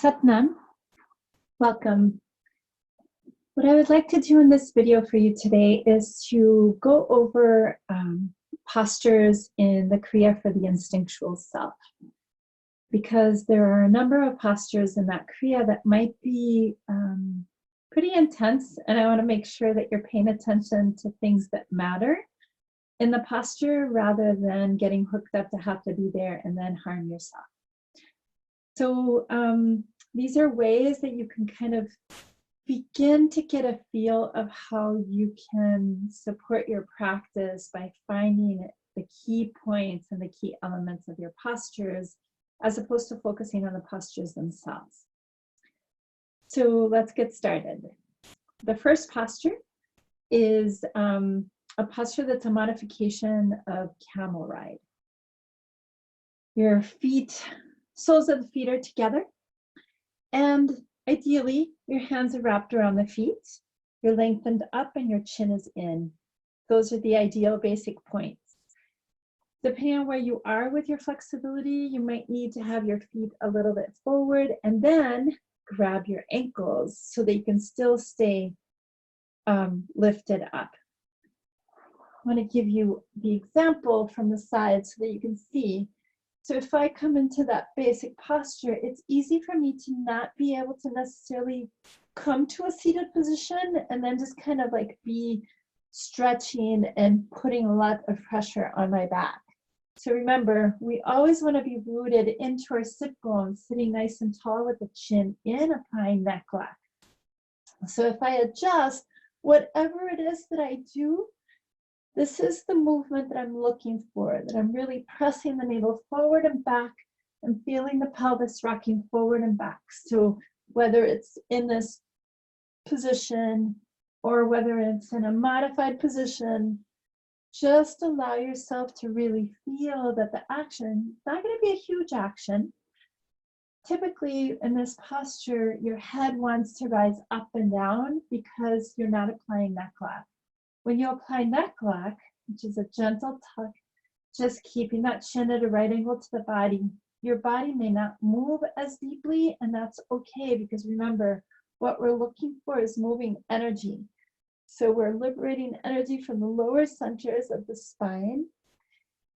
Satnam, welcome. What I would like to do in this video for you today is to go over postures in the Kriya for the Instinctual Self, because there are a number of postures in that Kriya that might be pretty intense, and I want to make sure that you're paying attention to things that matter in the posture rather than getting hooked up to have to be there and then harm yourself. So these are ways that you can kind of begin to get a feel of how you can support your practice by finding the key points and the key elements of your postures, as opposed to focusing on the postures themselves. So let's get started. The first posture is a posture that's a modification of camel ride. Your feet, soles of the feet are together, and ideally your hands are wrapped around the feet, you're lengthened up and your chin is in. Those are the ideal basic points. Depending on where you are with your flexibility, you might need to have your feet a little bit forward and then grab your ankles so that you can still stay lifted up. I want to give you the example from the side so that you can see. So if I come into that basic posture, it's easy for me to not be able to necessarily come to a seated position and then just kind of like be stretching and putting a lot of pressure on my back. So remember, we always want to be rooted into our sit bones, sitting nice and tall with the chin in, applying neck lock. So if I adjust, whatever it is that I do, this is the movement that I'm looking for, that I'm really pressing the navel forward and back and feeling the pelvis rocking forward and back. So whether it's in this position or whether it's in a modified position, just allow yourself to really feel that the action is not going to be a huge action. Typically in this posture, your head wants to rise up and down because you're not applying neck lock. When you apply neck lock, which is a gentle tuck, just keeping that chin at a right angle to the body, your body may not move as deeply, and that's okay, because remember, what we're looking for is moving energy. So we're liberating energy from the lower centers of the spine,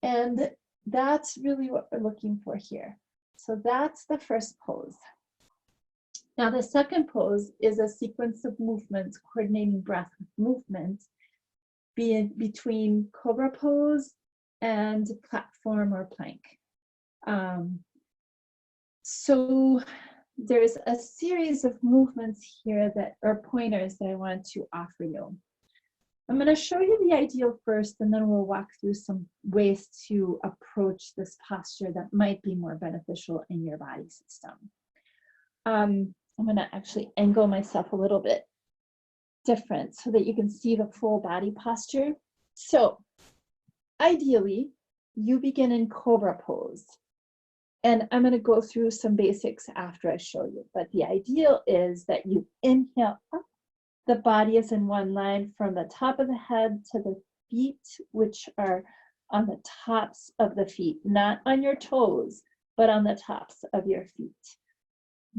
and that's really what we're looking for here. So that's the first pose. Now the second pose is a sequence of movements, coordinating breath with movement, between Cobra Pose and platform or plank. So there's a series of movements here that are pointers that I want to offer you. I'm going to show you the ideal first, and then we'll walk through some ways to approach this posture that might be more beneficial in your body system. I'm going to actually angle myself a little bit different so that you can see the full body posture. So ideally you begin in Cobra Pose, and I'm going to go through some basics after I show you, but the ideal is that you inhale up, the body is in one line from the top of the head to the feet, which are on the tops of the feet, not on your toes, but on the tops of your feet.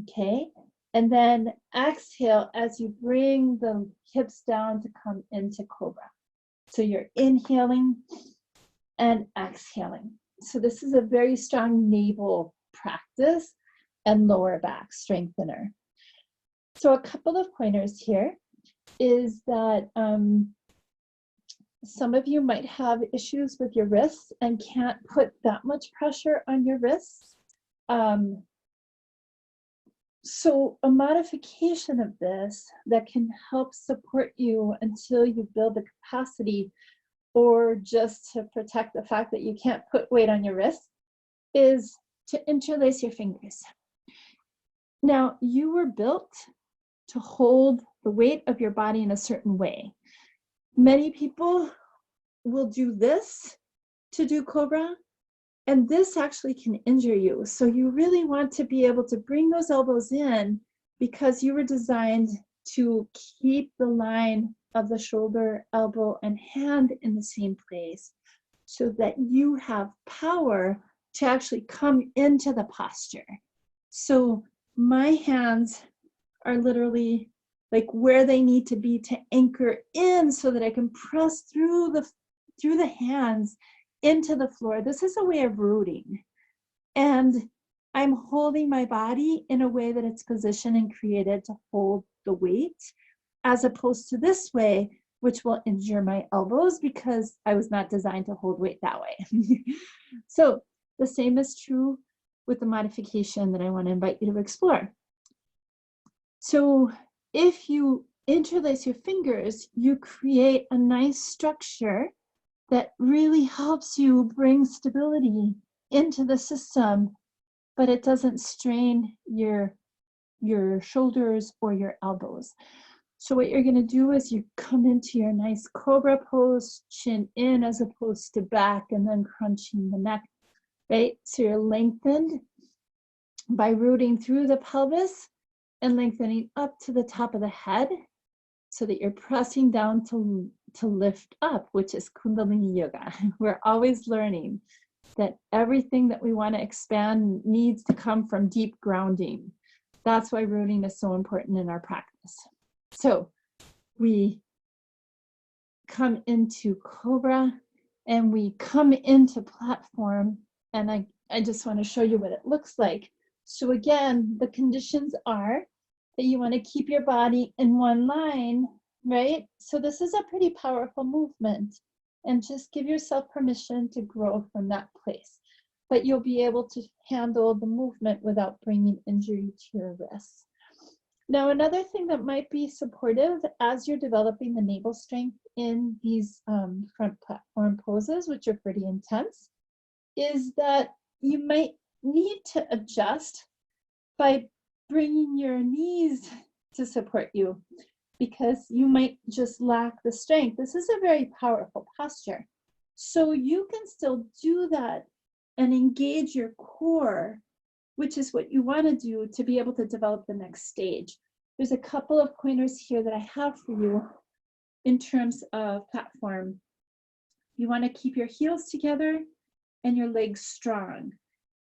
Okay, and then exhale as you bring the hips down to come into Cobra. So you're inhaling and exhaling. So this is a very strong navel practice and lower back strengthener. So a couple of pointers here is that some of you might have issues with your wrists and can't put that much pressure on your wrists. So a modification of this that can help support you until you build the capacity, or just to protect the fact that you can't put weight on your wrist, is to interlace your fingers. Now, you were built to hold the weight of your body in a certain way. Many people will do this to do Cobra, and this actually can injure you. So you really want to be able to bring those elbows in, because you were designed to keep the line of the shoulder, elbow, and hand in the same place so that you have power to actually come into the posture. So my hands are literally like where they need to be to anchor in so that I can press through the hands into the floor. This is a way of rooting. And I'm holding my body in a way that it's positioned and created to hold the weight, as opposed to this way, which will injure my elbows because I was not designed to hold weight that way. So the same is true with the modification that I want to invite you to explore. So if you interlace your fingers, you create a nice structure that really helps you bring stability into the system, but it doesn't strain your shoulders or your elbows. So what you're going to do is you come into your nice Cobra Pose, chin in as opposed to back, and then crunching the neck, right? So you're lengthened by rooting through the pelvis and lengthening up to the top of the head so that you're pressing down to lift up, which is Kundalini yoga. We're always learning that everything that we want to expand needs to come from deep grounding. That's why rooting is so important in our practice. So we come into Cobra and we come into platform, and I just want to show you what it looks like. So again, the conditions are that you want to keep your body in one line, right? So this is a pretty powerful movement, and just give yourself permission to grow from that place. But you'll be able to handle the movement without bringing injury to your wrists. Now, another thing that might be supportive as you're developing the navel strength in these front platform poses, which are pretty intense, is that you might need to adjust by bringing your knees to support you, because you might just lack the strength. This is a very powerful posture. So you can still do that and engage your core, which is what you want to do to be able to develop the next stage. There's a couple of pointers here that I have for you in terms of platform. You want to keep your heels together and your legs strong,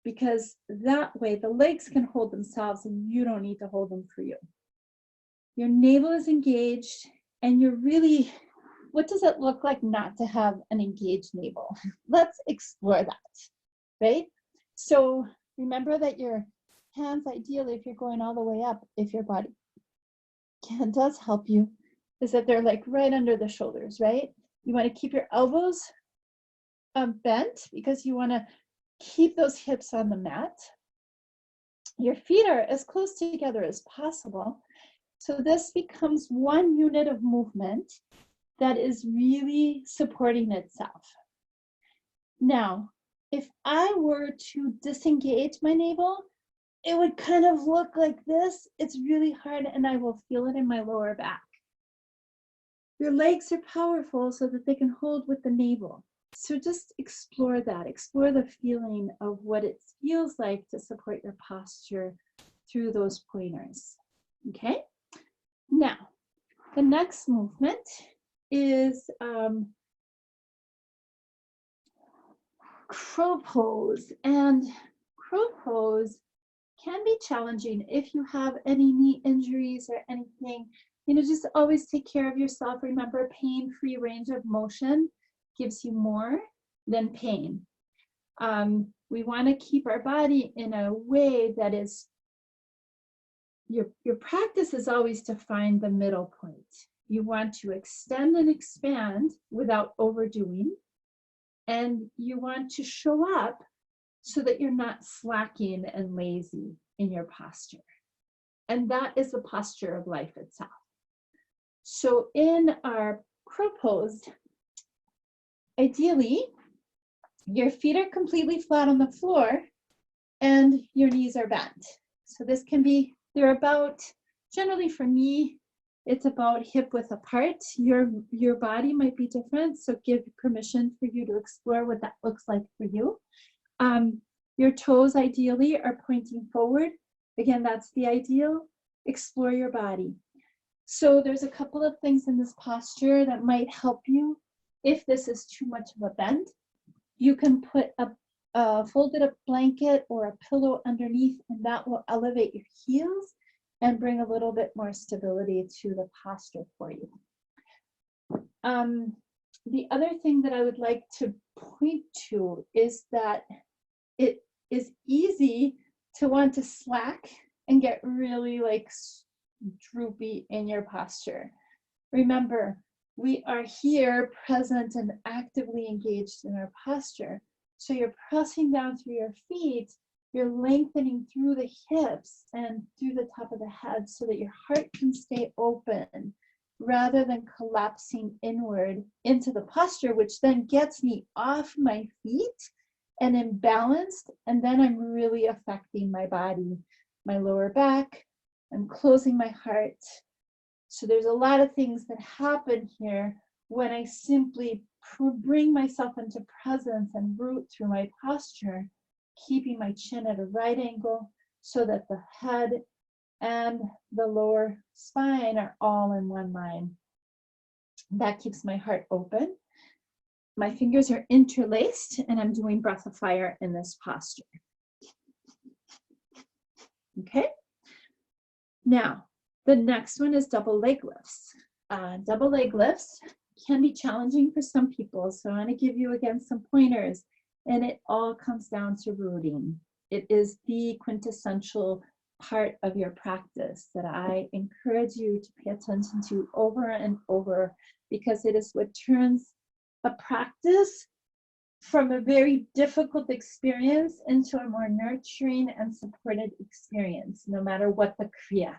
because that way the legs can hold themselves and you don't need to hold them for you. Your navel is engaged, and you're really, what does it look like not to have an engaged navel? Let's explore that, right? So remember that your hands, ideally, if you're going all the way up, if your body does help you, is that they're like right under the shoulders, right? You want to keep your elbows bent because you want to keep those hips on the mat. Your feet are as close together as possible. So this becomes one unit of movement that is really supporting itself. Now, if I were to disengage my navel, it would kind of look like this. It's really hard, and I will feel it in my lower back. Your legs are powerful so that they can hold with the navel. So just explore that. Explore the feeling of what it feels like to support your posture through those pointers. Okay? Now, the next movement is Crow Pose. And Crow Pose can be challenging if you have any knee injuries or anything. You know, just always take care of yourself. Remember, pain-free range of motion gives you more than pain. We want to keep our body in a way that is, your practice is always to find the middle point. You want to extend and expand without overdoing, and you want to show up so that you're not slacking and lazy in your posture. And that is the posture of life itself. So in our Crow Pose, ideally, your feet are completely flat on the floor and your knees are bent. So this can be, they're about, generally for me, it's about hip width apart. Your body might be different, so give permission for you to explore what that looks like for you. Your toes ideally are pointing forward. Again, that's the ideal. Explore your body. So there's a couple of things in this posture that might help you. If this is too much of a bend, you can put folded up blanket or a pillow underneath, and that will elevate your heels and bring a little bit more stability to the posture for you. The other thing that I would like to point to is that it is easy to want to slack and get really like droopy in your posture. Remember, we are here present and actively engaged in our posture. So you're pressing down through your feet, you're lengthening through the hips and through the top of the head so that your heart can stay open rather than collapsing inward into the posture, which then gets me off my feet and imbalanced, and then I'm really affecting my body, my lower back, I'm closing my heart. So there's a lot of things that happen here when I simply bring myself into presence and root through my posture, keeping my chin at a right angle so that the head and the lower spine are all in one line. That keeps my heart open. My fingers are interlaced and I'm doing breath of fire in this posture. Okay. Now, the next one is double leg lifts. Double leg lifts can be challenging for some people. So I want to give you again some pointers, and it all comes down to rooting. It is the quintessential part of your practice that I encourage you to pay attention to over and over, because it is what turns a practice from a very difficult experience into a more nurturing and supported experience, no matter what the Kriya.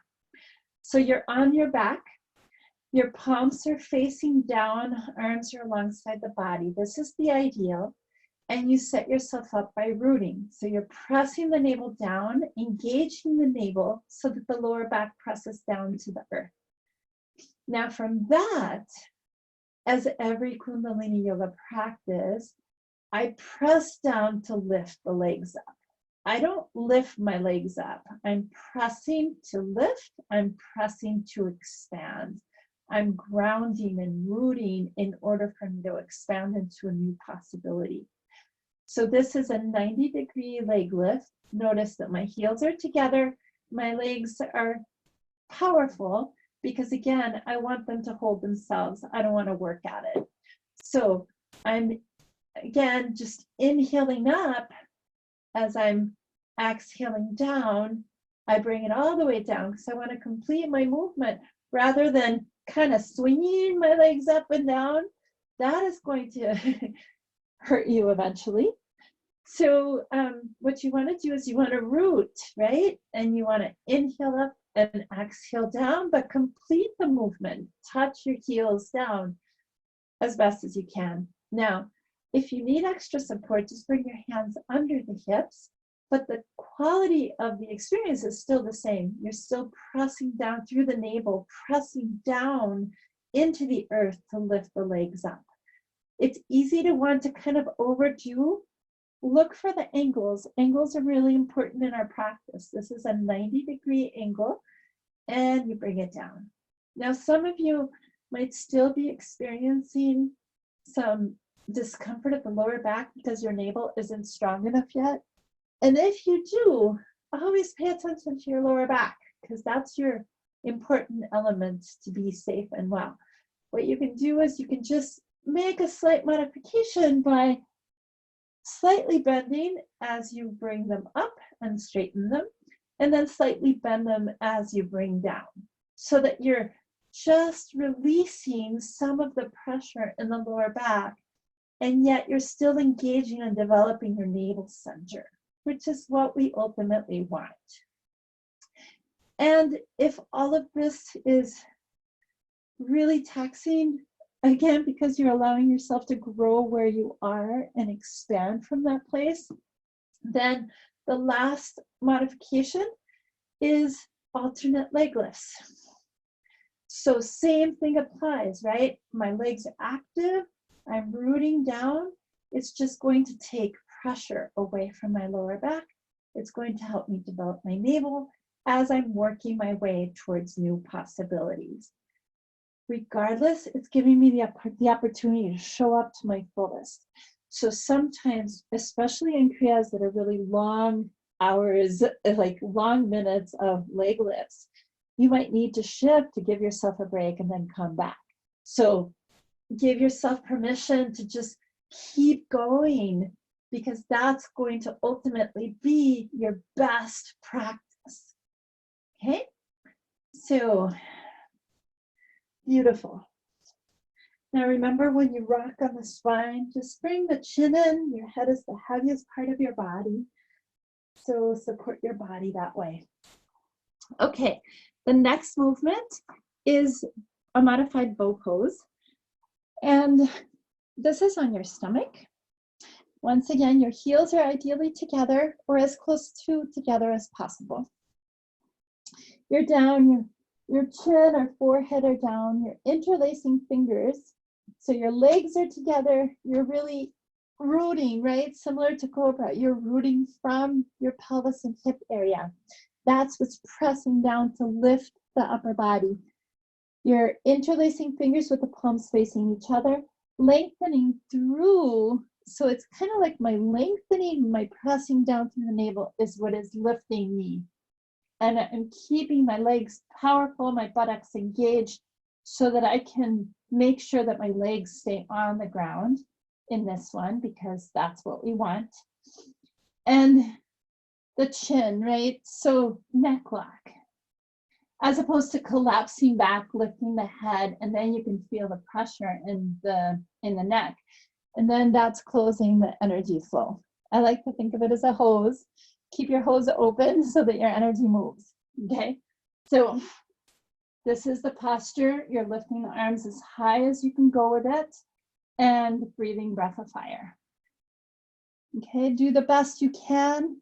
So you're on your back, your palms are facing down, arms are alongside the body. This is the ideal. And you set yourself up by rooting. So you're pressing the navel down, engaging the navel so that the lower back presses down to the earth. Now from that, as every Kundalini yoga practice, I press down to lift the legs up. I don't lift my legs up. I'm pressing to lift. I'm pressing to expand. I'm grounding and rooting in order for me to expand into a new possibility. So this is a 90-degree leg lift. Notice that my heels are together. My legs are powerful because, again, I want them to hold themselves. I don't want to work at it. So I'm, again, just inhaling up. As I'm exhaling down, I bring it all the way down because I want to complete my movement rather than kind of swinging my legs up and down. That is going to hurt you eventually. So what you want to do is you want to root, right? And you want to inhale up and exhale down, but complete the movement. Touch your heels down as best as you can. Now, if you need extra support, just bring your hands under the hips, but the quality of the experience is still the same. You're still pressing down through the navel, pressing down into the earth to lift the legs up. It's easy to want to kind of overdo. Look for the angles. Angles are really important in our practice. This is a 90-degree angle, and you bring it down. Now, some of you might still be experiencing some discomfort at the lower back because your navel isn't strong enough yet. And if you do, always pay attention to your lower back because that's your important element to be safe and well. What you can do is you can just make a slight modification by slightly bending as you bring them up and straighten them, and then slightly bend them as you bring down, so that you're just releasing some of the pressure in the lower back, and yet you're still engaging and developing your navel center, which is what we ultimately want. And if all of this is really taxing, again, because you're allowing yourself to grow where you are and expand from that place, then the last modification is alternate leg lifts. So same thing applies, right? My legs are active, I'm rooting down. It's just going to take pressure away from my lower back. It's going to help me develop my navel as I'm working my way towards new possibilities. Regardless, it's giving me the opportunity to show up to my fullest. So sometimes, especially in Kriyas that are really long hours, like long minutes of leg lifts, you might need to shift to give yourself a break and then come back. So give yourself permission to just keep going, because that's going to ultimately be your best practice. Okay? So beautiful. Now remember, when you rock on the spine, just bring the chin in. Your head is the heaviest part of your body. So support your body that way. Okay, the next movement is a modified bow pose. And this is on your stomach. Once again, your heels are ideally together or as close to together as possible. You're down, your chin or forehead are down, you're interlacing fingers. So your legs are together, you're really rooting, right? Similar to Cobra, you're rooting from your pelvis and hip area. That's what's pressing down to lift the upper body. You're interlacing fingers with the palms facing each other, lengthening through. So it's kind of like my lengthening, my pressing down through the navel is what is lifting me. And I'm keeping my legs powerful, my buttocks engaged, so that I can make sure that my legs stay on the ground in this one, because that's what we want. And the chin, right? So neck lock, as opposed to collapsing back, lifting the head, and then you can feel the pressure in the neck. And then that's closing the energy flow. I like to think of it as a hose. Keep your hose open so that your energy moves, okay? So this is the posture. You're lifting the arms as high as you can go with it and breathing breath of fire. Okay, do the best you can.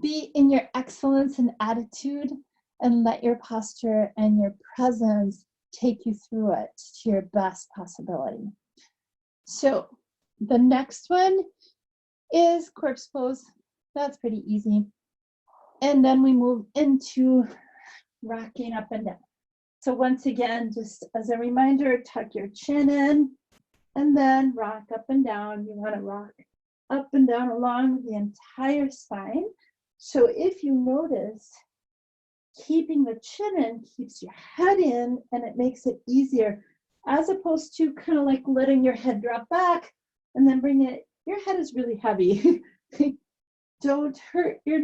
Be in your excellence and attitude, and let your posture and your presence take you through it to your best possibility. So the next one is corpse pose. That's pretty easy. And then we move into rocking up and down. So once again, just as a reminder, tuck your chin in and then rock up and down. You want to rock up and down along the entire spine. So if you notice, keeping the chin in keeps your head in, and it makes it easier, as opposed to kind of like letting your head drop back and then bring it. Your head is really heavy. Don't hurt your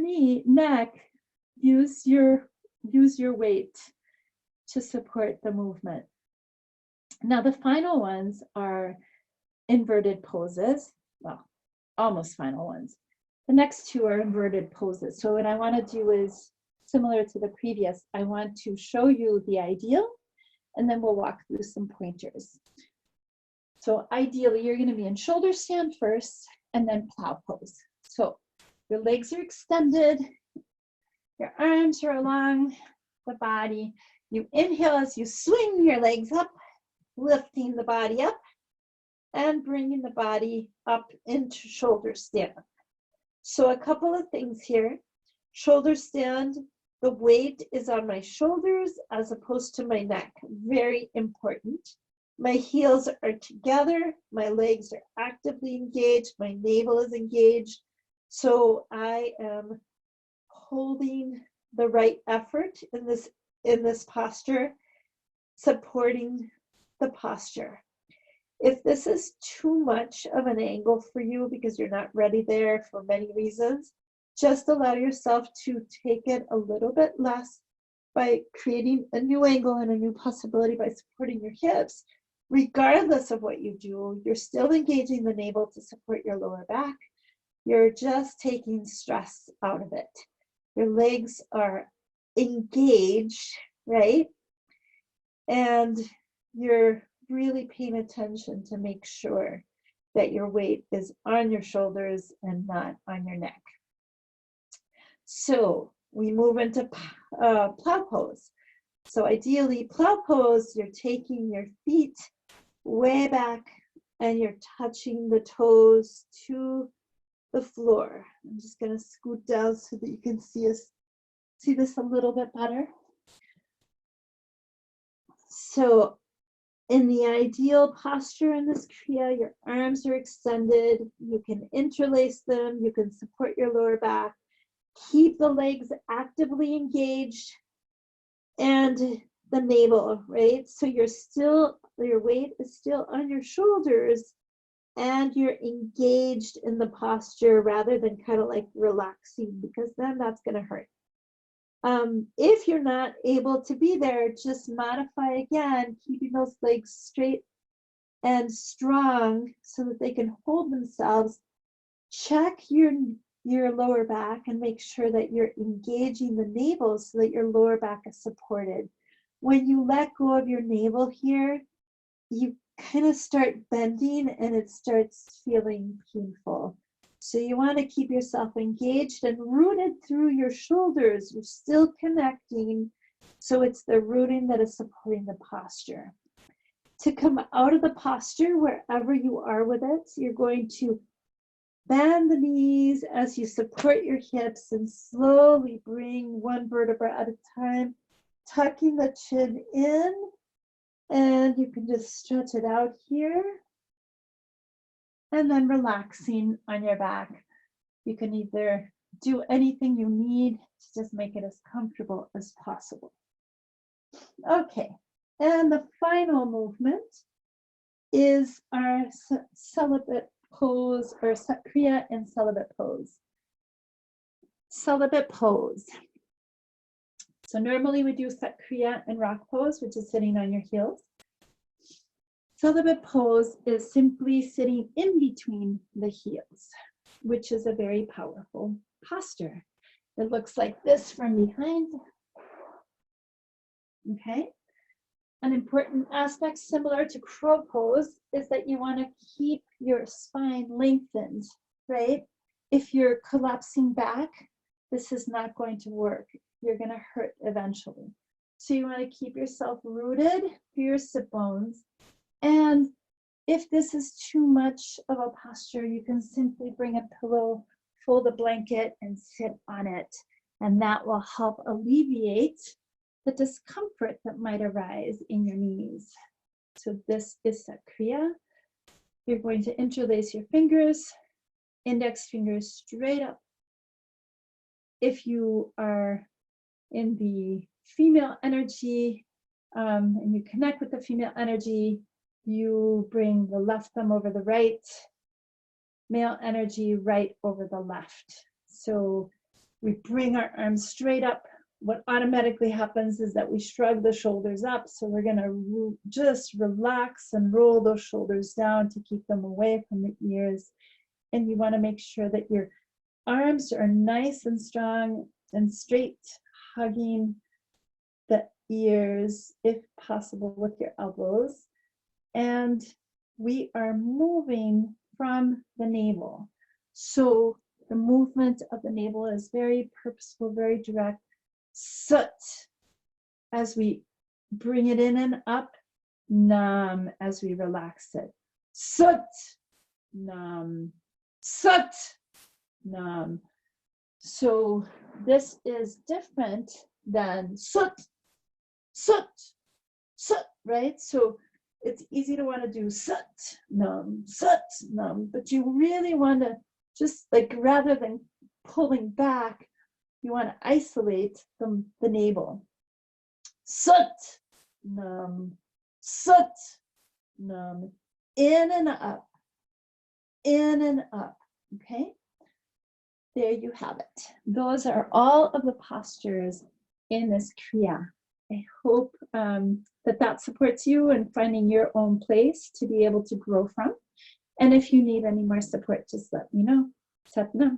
neck. Use your weight to support the movement. Now the final ones are inverted poses. Well, almost final ones. The next two are inverted poses. So what I want to do is similar to the previous. I want to show you the ideal, and then we'll walk through some pointers. So ideally, you're going to be in shoulder stand first, and then plow pose. So your legs are extended, your arms are along the body. You inhale as you swing your legs up, lifting the body up, and bringing the body up into shoulder stand. So a couple of things here. Shoulder stand, the weight is on my shoulders as opposed to my neck. Very important. My heels are together, my legs are actively engaged, my navel is engaged. So I am holding the right effort in this posture, supporting the posture. If this is too much of an angle for you because you're not ready there for many reasons, just allow yourself to take it a little bit less by creating a new angle and a new possibility by supporting your hips. Regardless of what you do, you're still engaging the navel to support your lower back. You're just taking stress out of it. Your legs are engaged, right? And you're really paying attention to make sure that your weight is on your shoulders and not on your neck. So we move into plow pose. So ideally, plow pose, you're taking your feet way back and you're touching the toes to the floor. I'm just going to scoot down so that you can see this a little bit better. So In the ideal posture in this Kriya, your arms are extended. You can interlace them. You can support your lower back. Keep the legs actively engaged and the navel, right? So your weight is still on your shoulders and you're engaged in the posture rather than kind of like relaxing, because then that's going to hurt. If you're not able to be there, just modify again, keeping those legs straight and strong so that they can hold themselves. Check your lower back and make sure that you're engaging the navel so that your lower back is supported. When you let go of your navel here, you kind of start bending and it starts feeling painful. So you want to keep yourself engaged and rooted through your shoulders. You're still connecting. So it's the rooting that is supporting the posture. To come out of the posture, wherever you are with it, you're going to bend the knees as you support your hips and slowly bring one vertebra at a time, tucking the chin in, and you can just stretch it out here. And then relaxing on your back. You can either do anything you need to just make it as comfortable as possible. Okay, and the final movement is our Celibate Pose, or Kriya in Celibate Pose. Celibate Pose. So normally we do Kriya in Rock Pose, which is sitting on your heels. Celibate Pose is simply sitting in between the heels, which is a very powerful posture. It looks like this from behind. Okay. An important aspect similar to Crow Pose is that you want to keep your spine lengthened, right? If you're collapsing back, this is not going to work. You're going to hurt eventually. So you want to keep yourself rooted through your sit bones. And if this is too much of a posture, you can simply bring a pillow, fold a blanket, and sit on it. And that will help alleviate the discomfort that might arise in your knees. So this is Kriya. You're going to interlace your fingers, index fingers straight up. If you are in the female energy and you connect with the female energy, you bring the left thumb over the right, male energy right over the left. So we bring our arms straight up. What automatically happens is that we shrug the shoulders up. So we're going to just relax and roll those shoulders down to keep them away from the ears. And you want to make sure that your arms are nice and strong and straight, hugging the ears, if possible, with your elbows. And we are moving from the navel. So the movement of the navel is very purposeful, very direct. Sut, as we bring it in and up. Nam, as we relax it. Sut, nam, sut, nam. So this is different than sut, sut, sut, right? So it's easy to want to do sut, nam, but you really want to just like, rather than pulling back, you want to isolate the navel. Sut, nam, in and up, okay? There you have it. Those are all of the postures in this Kriya. I hope that supports you in finding your own place to be able to grow from. And if you need any more support, just let me know. Satnam.